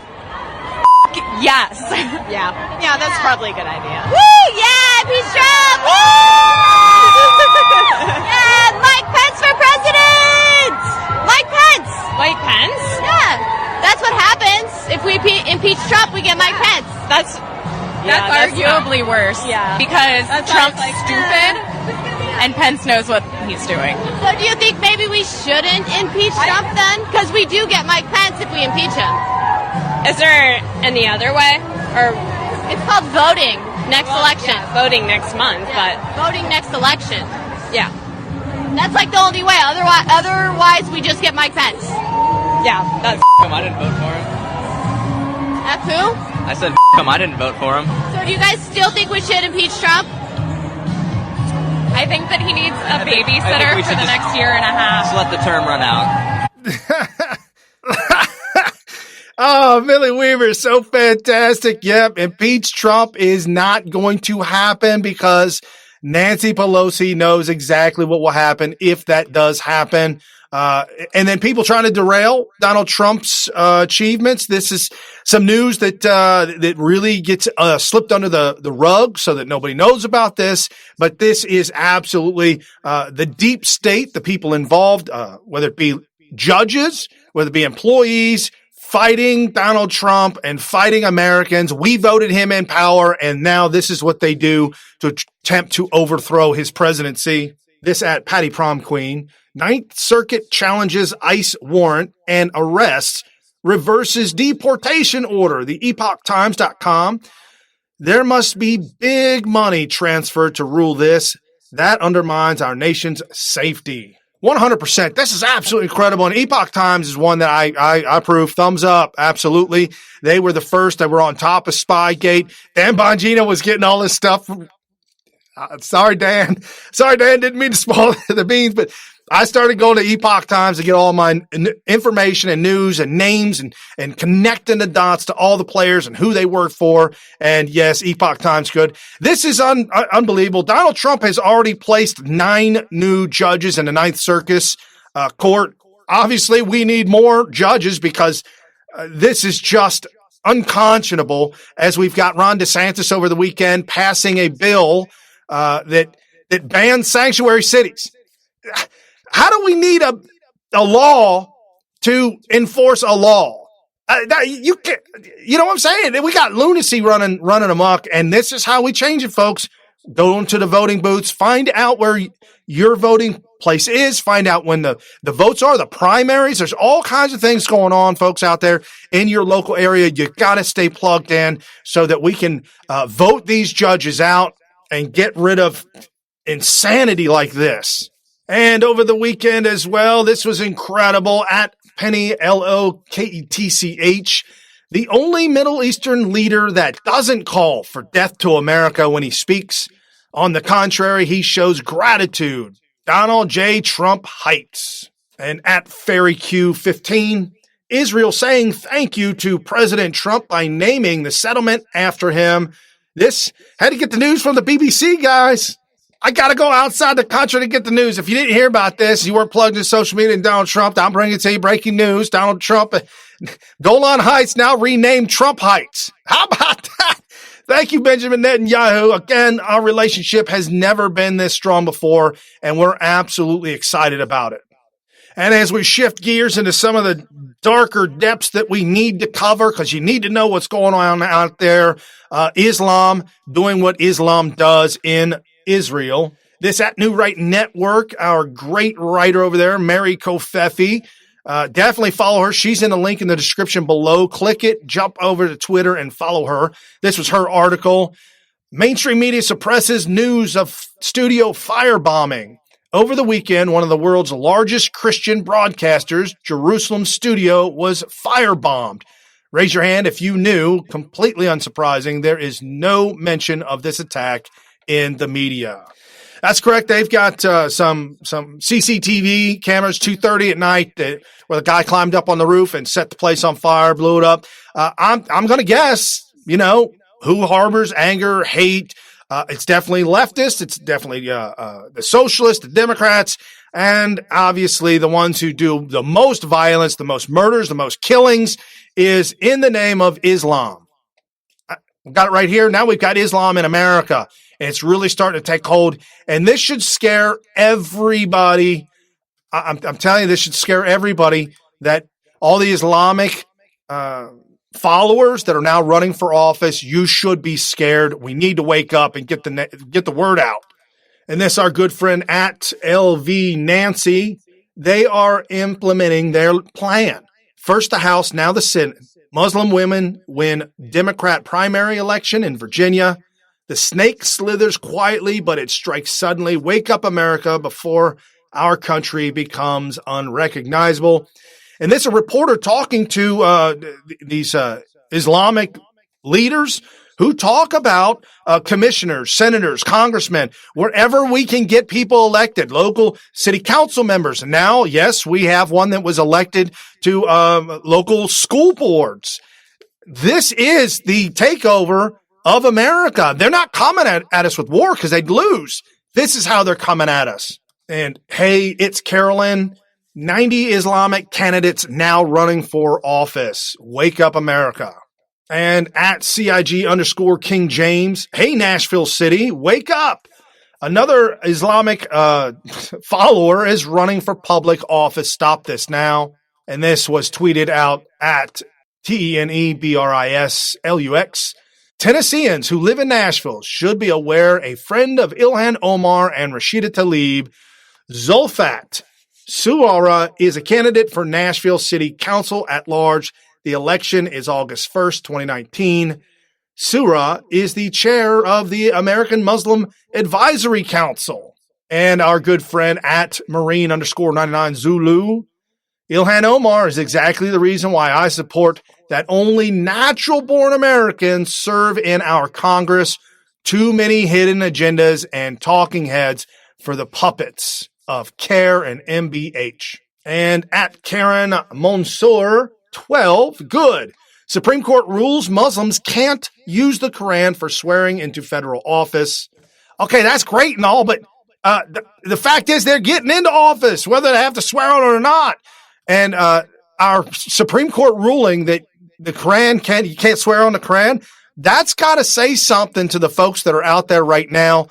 Yes. Yeah. Yeah, that's probably a good idea. Woo! Yeah, impeach Trump! Woo! Yeah, Mike Pence for president! Mike Pence! Mike Pence? Yeah. That's what happens. If we impeach Trump, we get Mike Pence. That's arguably worse. Yeah. Because Trump's stupid and Pence knows what he's doing. So do you think maybe we shouldn't impeach Trump then? Because we do get Mike Pence if we impeach him. Is there any other way? Or it's called voting next election. Yeah, voting next month, but voting next election. Yeah. That's like the only way. Otherwise we just get Mike Pence. Yeah, that's him. I didn't vote for him. That's who? I said him. I didn't vote for him. So do you guys still think we should impeach Trump? I think that he needs a babysitter for the next year and a half. Just let the term run out. Oh, Millie Weaver is so fantastic. Yep, impeach Trump is not going to happen because Nancy Pelosi knows exactly what will happen if that does happen. And then people trying to derail Donald Trump's achievements. This is some news that really gets slipped under the rug so that nobody knows about this. But this is absolutely the deep state, the people involved, whether it be judges, whether it be employees, fighting Donald Trump and fighting Americans. We voted him in power, and now this is what they do to attempt to overthrow his presidency. This at Patty Prom Queen. Ninth Circuit challenges ICE warrant and arrests, reverses deportation order. The EpochTimes.com. There must be big money transferred to rule this. That undermines our nation's safety. 100%. This is absolutely incredible. And Epoch Times is one that I approve. Thumbs up. Absolutely. They were the first that were on top of Spygate. Dan Bongino was getting all this stuff. Sorry, Dan. Didn't mean to spoil the beans, but I started going to Epoch Times to get all my information and news and names and connecting the dots to all the players and who they work for. And yes, Epoch Times good. This is unbelievable. Donald Trump has already placed 9 new judges in the Ninth Circuit court. Obviously, we need more judges because this is just unconscionable, as we've got Ron DeSantis over the weekend passing a bill that bans sanctuary cities. How do we need a law to enforce a law? You know what I'm saying? We got lunacy running amok, and this is how we change it, folks. Go into the voting booths, find out where your voting place is, find out when the votes are, the primaries. There's all kinds of things going on, folks, out there in your local area. You got to stay plugged in so that we can vote these judges out and get rid of insanity like this. And over the weekend as well, this was incredible. At Penny Loketch, the only Middle Eastern leader that doesn't call for death to America when he speaks. On the contrary, he shows gratitude. Donald J. Trump Heights. And at FairyQ15, Israel saying thank you to President Trump by naming the settlement after him. This had to get the news from the BBC, guys. I got to go outside the country to get the news. If you didn't hear about this, you weren't plugged in social media and Donald Trump, I'm bringing it to you. Breaking news. Donald Trump, Golan Heights now renamed Trump Heights. How about that? Thank you, Benjamin Netanyahu. Again, our relationship has never been this strong before, and we're absolutely excited about it. And as we shift gears into some of the darker depths that we need to cover, because you need to know what's going on out there, Islam doing what Islam does in Israel. This at New Right Network, our great writer over there, Mary Kofefi, Definitely follow her. She's in the link in the description below. Click it, jump over to Twitter and follow her. This was her article. Mainstream media suppresses news of studio firebombing. Over the weekend, one of the world's largest Christian broadcasters, Jerusalem studio, was firebombed. Raise your hand if you knew. Completely unsurprising. There is no mention of this attack in the media. That's correct. They've got some CCTV cameras, 2:30 at night, where the guy climbed up on the roof and set the place on fire, blew it up. I'm going to guess, who harbors anger, hate. It's definitely leftists. It's definitely the socialists, the Democrats, and obviously the ones who do the most violence, the most murders, the most killings is in the name of Islam. We've got it right here. Now we've got Islam in America, and it's really starting to take hold. And this should scare everybody. I'm telling you, this should scare everybody that all the Islamic followers that are now running for office, you should be scared. We need to wake up and get the word out. And this, our good friend at LV Nancy, they are implementing their plan. First the House, now the Senate. Muslim women win Democrat primary election in Virginia. The snake slithers quietly, but it strikes suddenly. Wake up, America, before our country becomes unrecognizable. And this, a reporter talking to these Islamic leaders who talk about commissioners, senators, congressmen, wherever we can get people elected, local city council members. And now, yes, we have one that was elected to local school boards. This is the takeover of America. They're not coming at us with war because they'd lose. This is how they're coming at us. And hey, it's Carolyn. 90 Islamic candidates now running for office. Wake up, America. And at CIG_King James, hey, Nashville City, wake up. Another Islamic follower is running for public office. Stop this now. And this was tweeted out at TENEBRISLUX. Tennesseans who live in Nashville should be aware a friend of Ilhan Omar and Rashida Tlaib, Zulfat Suara, is a candidate for Nashville City Council at large. The election is August 1st, 2019. Sura is the chair of the American Muslim Advisory Council. And our good friend at Marine_99 Zulu, Ilhan Omar is exactly the reason why I support that only natural-born Americans serve in our Congress. Too many hidden agendas and talking heads for the puppets of CARE and MBH. And at Karen Monsoor 12, good. Supreme Court rules Muslims can't use the Quran for swearing into federal office. Okay, that's great and all, but the fact is they're getting into office, whether they have to swear on it or not. And our Supreme Court ruling that the Quran you can't swear on the Quran, that's got to say something to the folks that are out there right now.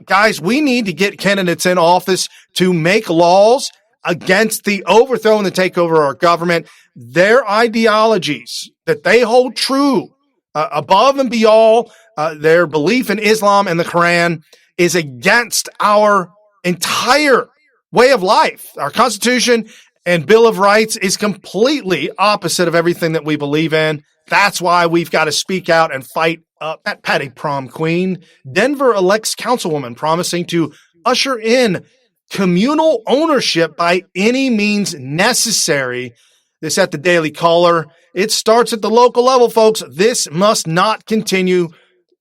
Guys, we need to get candidates in office to make laws against the overthrow and the takeover of our government. Their ideologies that they hold true above and beyond their belief in Islam and the Quran is against our entire way of life. Our Constitution and Bill of Rights is completely opposite of everything that we believe in. That's why we've got to speak out and fight at Patty Prom Queen. Denver elects councilwoman promising to usher in communal ownership by any means necessary. This at the Daily Caller. It starts at the local level, folks. This must not continue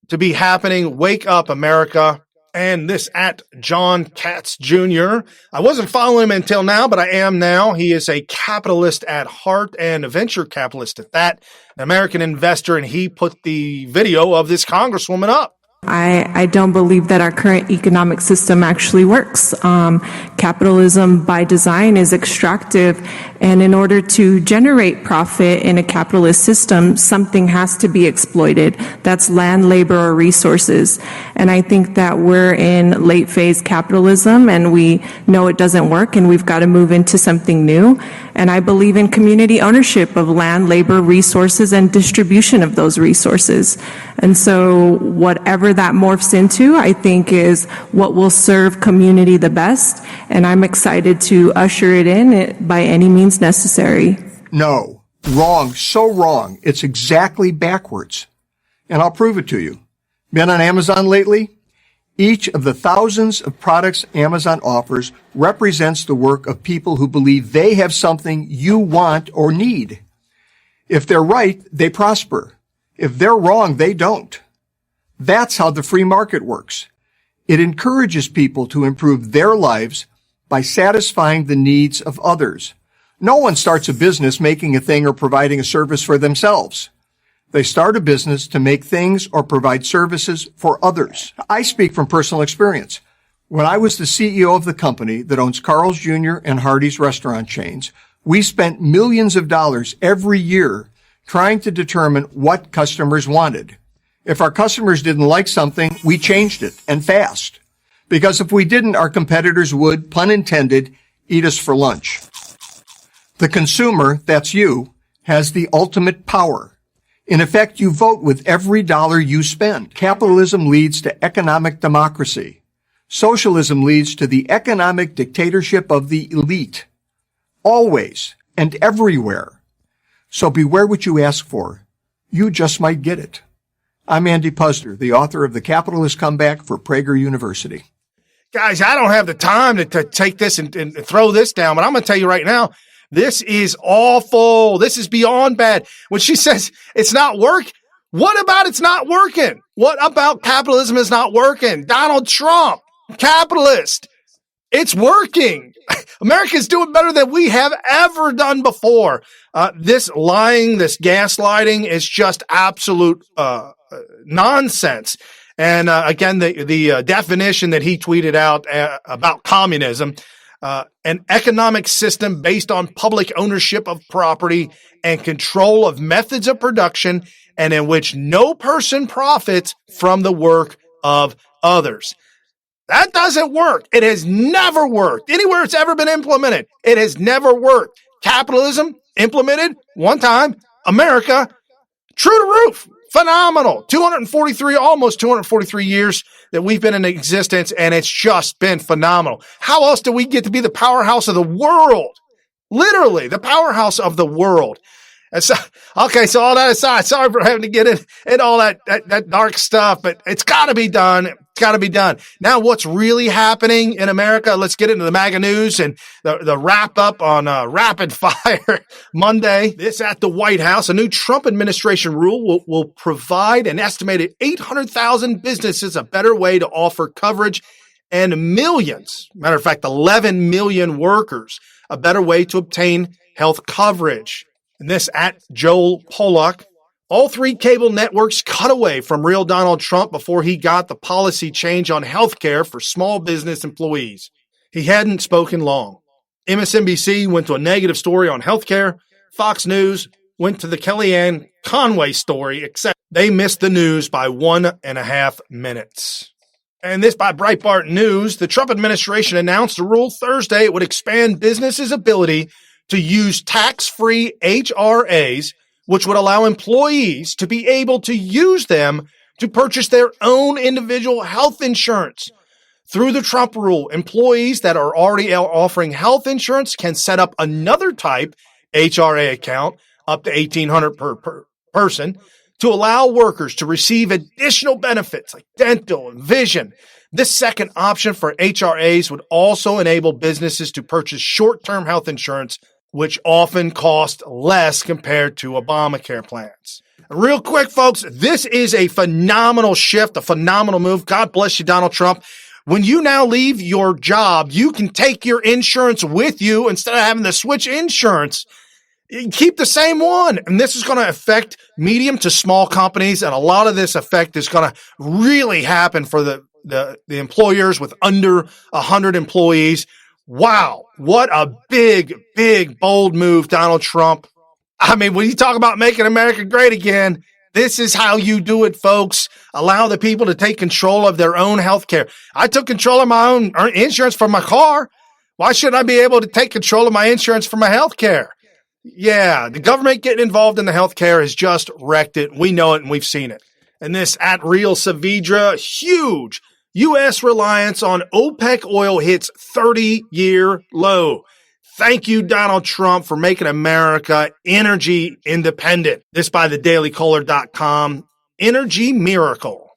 to be happening. Wake up, America. And this at John Katz Jr. I wasn't following him until now, but I am now. He is a capitalist at heart and a venture capitalist at that, an American investor, and he put the video of this congresswoman up. I don't believe that our current economic system actually works. Capitalism by design is extractive, and in order to generate profit in a capitalist system, something has to be exploited. That's land, labor, or resources. And I think that we're in late phase capitalism, and we know it doesn't work, and we've got to move into something new. And I believe in community ownership of land, labor, resources, and distribution of those resources. And so whatever whatever that morphs into, I think is what will serve community the best. And I'm excited to usher it in by any means necessary. No, wrong, so wrong. It's exactly backwards. And I'll prove it to you. Been on Amazon lately? Each of the thousands of products Amazon offers represents the work of people who believe they have something you want or need. If they're right, they prosper. If they're wrong, they don't. That's how the free market works. It encourages people to improve their lives by satisfying the needs of others. No one starts a business making a thing or providing a service for themselves. They start a business to make things or provide services for others. I speak from personal experience. When I was the CEO of the company that owns Carl's Jr. and Hardee's restaurant chains, we spent millions of dollars every year trying to determine what customers wanted. If our customers didn't like something, we changed it, and fast. Because if we didn't, our competitors would, pun intended, eat us for lunch. The consumer, that's you, has the ultimate power. In effect, you vote with every dollar you spend. Capitalism leads to economic democracy. Socialism leads to the economic dictatorship of the elite. Always and everywhere. So beware what you ask for. You just might get it. I'm Andy Puzder, the author of The Capitalist Comeback for Prager University. Guys, I don't have the time to take this and throw this down, but I'm going to tell you right now, this is awful. This is beyond bad. When she says it's not work, what about it's not working? What about capitalism is not working? Donald Trump, capitalist. It's working. America is doing better than we have ever done before. This lying, this gaslighting is just absolute nonsense. And again, the definition that he tweeted out about communism, an economic system based on public ownership of property and control of methods of production, and in which no person profits from the work of others. That doesn't work. It has never worked. Anywhere it's ever been implemented, it has never worked. Capitalism implemented one time. America, true to roof. Phenomenal. Almost 243 years that we've been in existence, and it's just been phenomenal. How else do we get to be the powerhouse of the world? Literally, the powerhouse of the world. And so, okay, so all that aside, sorry for having to get in all that dark stuff, but it's got to be done. It's got to be done. Now, what's really happening in America? Let's get into the MAGA news and the wrap up on Rapid Fire Monday. This at the White House. A new Trump administration rule will provide an estimated 800,000 businesses a better way to offer coverage, and millions, matter of fact, 11 million workers, a better way to obtain health coverage. And this at Joel Pollack. All three cable networks cut away from real Donald Trump before he got the policy change on health care for small business employees. He hadn't spoken long. MSNBC went to a negative story on health care. Fox News went to the Kellyanne Conway story, except they missed the news by 1.5 minutes. And this by Breitbart News. The Trump administration announced a rule Thursday it would expand businesses' ability to use tax-free HRAs, which would allow employees to be able to use them to purchase their own individual health insurance. Through the Trump rule, employees that are already offering health insurance can set up another type HRA account, up to $1,800 per person, to allow workers to receive additional benefits like dental and vision. This second option for HRAs would also enable businesses to purchase short-term health insurance, which often cost less compared to Obamacare plans. Real quick, folks, this is a phenomenal shift, a phenomenal move. God bless you, Donald Trump. When you now leave your job, you can take your insurance with you instead of having to switch insurance. Keep the same one. And this is going to affect medium to small companies. And a lot of this effect is going to really happen for the employers with under 100 employees. Wow, what a big, bold move, Donald Trump. I mean, when you talk about making America great again, this is how you do it, folks. Allow the people to take control of their own health care. I took control of my own insurance for my car. Why shouldn't I be able to take control of my insurance for my health care? Yeah, the government getting involved in the health care has just wrecked it. We know it and we've seen it. And this at Real Saavedra, huge U.S. reliance on OPEC oil hits 30-year low. Thank you, Donald Trump, for making America energy independent. This by thedailycaller.com. Energy miracle.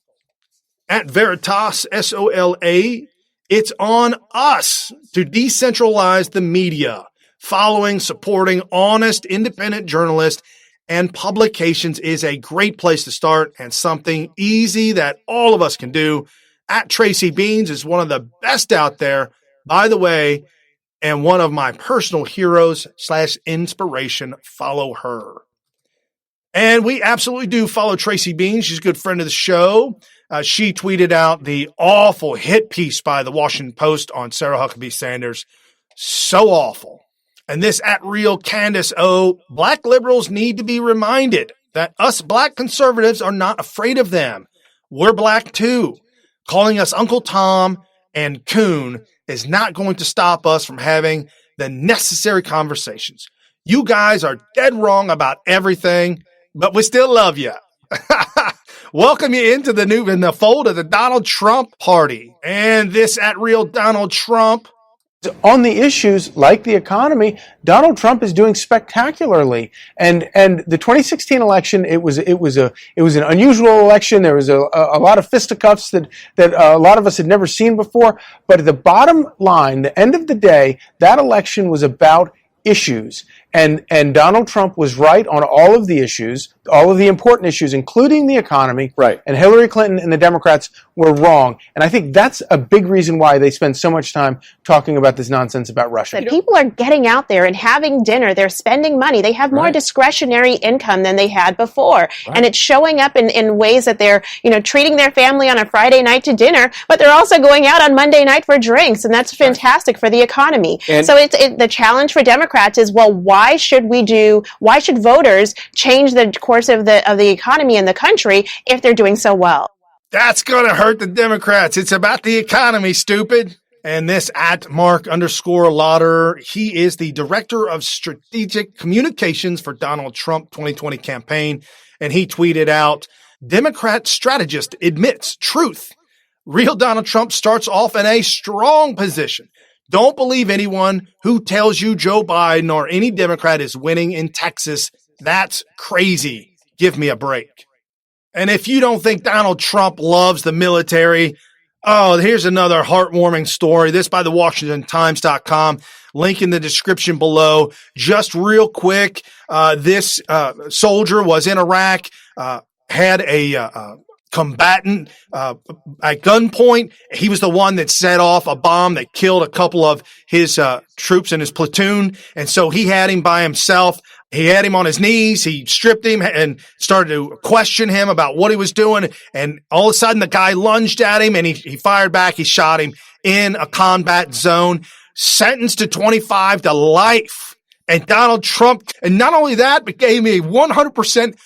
At Veritas, SOLA, it's on us to decentralize the media, following, supporting honest, independent journalists and publications is a great place to start and something easy that all of us can do. At Tracy Beans is one of the best out there, by the way, and one of my personal heroes / inspiration. Follow her. And we absolutely do follow Tracy Beans. She's a good friend of the show. She tweeted out the awful hit piece by the Washington Post on Sarah Huckabee Sanders. So awful. And this at Real Candace O, black liberals need to be reminded that us black conservatives are not afraid of them. We're black too. Calling us Uncle Tom and Coon is not going to stop us from having the necessary conversations. You guys are dead wrong about everything, but we still love you. Welcome you into in the fold of the Donald Trump party. And this at Real Donald Trump. On the issues like the economy, Donald Trump is doing spectacularly. And the 2016 election, it was an unusual election. There was a lot of fisticuffs that a lot of us had never seen before. But at the bottom line, the end of the day, that election was about issues. And Donald Trump was right on all of the issues, all of the important issues, including the economy. Right. And Hillary Clinton and the Democrats were wrong. And I think that's a big reason why they spend so much time talking about this nonsense about Russia. People are getting out there and having dinner. They're spending money. They have more discretionary income than they had before. Right. And it's showing up in ways that they're, treating their family on a Friday night to dinner, but they're also going out on Monday night for drinks. And that's fantastic for the economy. And so the challenge for Democrats is, well, why should voters change the course of the economy in the country if they're doing so well? That's going to hurt the Democrats. It's about the economy, stupid. And this at Mark_Lauder, he is the director of strategic communications for Donald Trump 2020 campaign. And he tweeted out, Democrat strategist admits truth. Real Donald Trump starts off in a strong position. Don't believe anyone who tells you Joe Biden or any Democrat is winning in Texas. That's crazy. Give me a break. And if you don't think Donald Trump loves the military, here's another heartwarming story. This by the WashingtonTimes.com. Link in the description below. Just real quick, this soldier was in Iraq, had a combatant at gunpoint. He was the one that set off a bomb that killed a couple of his troops in his platoon. And so he had him by himself. He had him on his knees. He stripped him and started to question him about what he was doing. And all of a sudden, the guy lunged at him and he fired back. He shot him in a combat zone, sentenced to 25 to life. And Donald Trump, and not only that, but gave me a 100%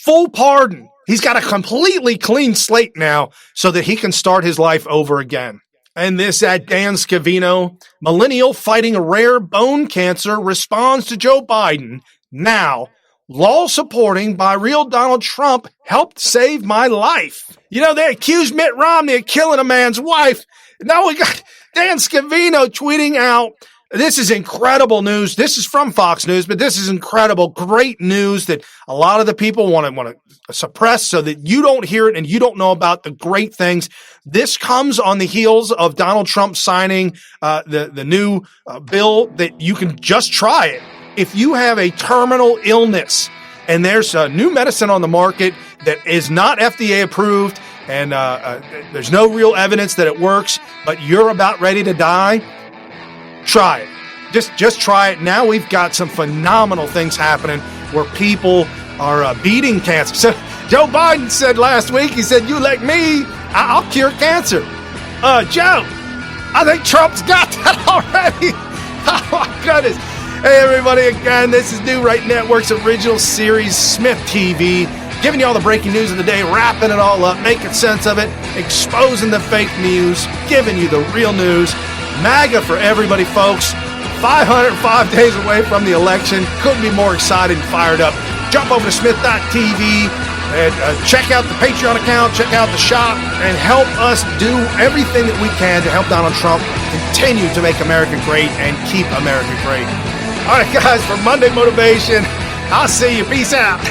full pardon. He's got a completely clean slate now so that he can start his life over again. And this at Dan Scavino, millennial fighting a rare bone cancer responds to Joe Biden. Now, law supporting by real Donald Trump helped save my life. They accused Mitt Romney of killing a man's wife. Now we got Dan Scavino tweeting out, this is incredible news. This is from Fox News, but this is incredible, great news that a lot of the people want to suppress so that you don't hear it and you don't know about the great things. This comes on the heels of Donald Trump signing the new bill that you can just try it. If you have a terminal illness and there's a new medicine on the market that is not FDA approved and there's no real evidence that it works, but you're about ready to die, try it. Just try it. Now we've got some phenomenal things happening where people are beating cancer. So Joe Biden said last week, he said, you let me, I'll cure cancer. Joe, I think Trump's got that already. Oh my goodness. Hey everybody, again, this is New Right Network's original series, SmythTV, giving you all the breaking news of the day, wrapping it all up, making sense of it, exposing the fake news, giving you the real news. MAGA for everybody, folks. 505 days away from the election. Couldn't be more excited and fired up. Jump over to Smith.tv. And check out the Patreon account, check out the shop, and help us do everything that we can to help Donald Trump continue to make America great and keep America great. All right, guys, for Monday Motivation, I'll see you. Peace out.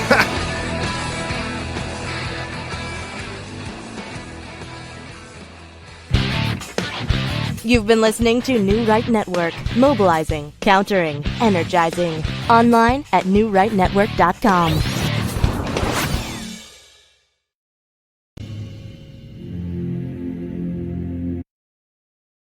You've been listening to New Right Network, mobilizing, countering, energizing. Online at newrightnetwork.com.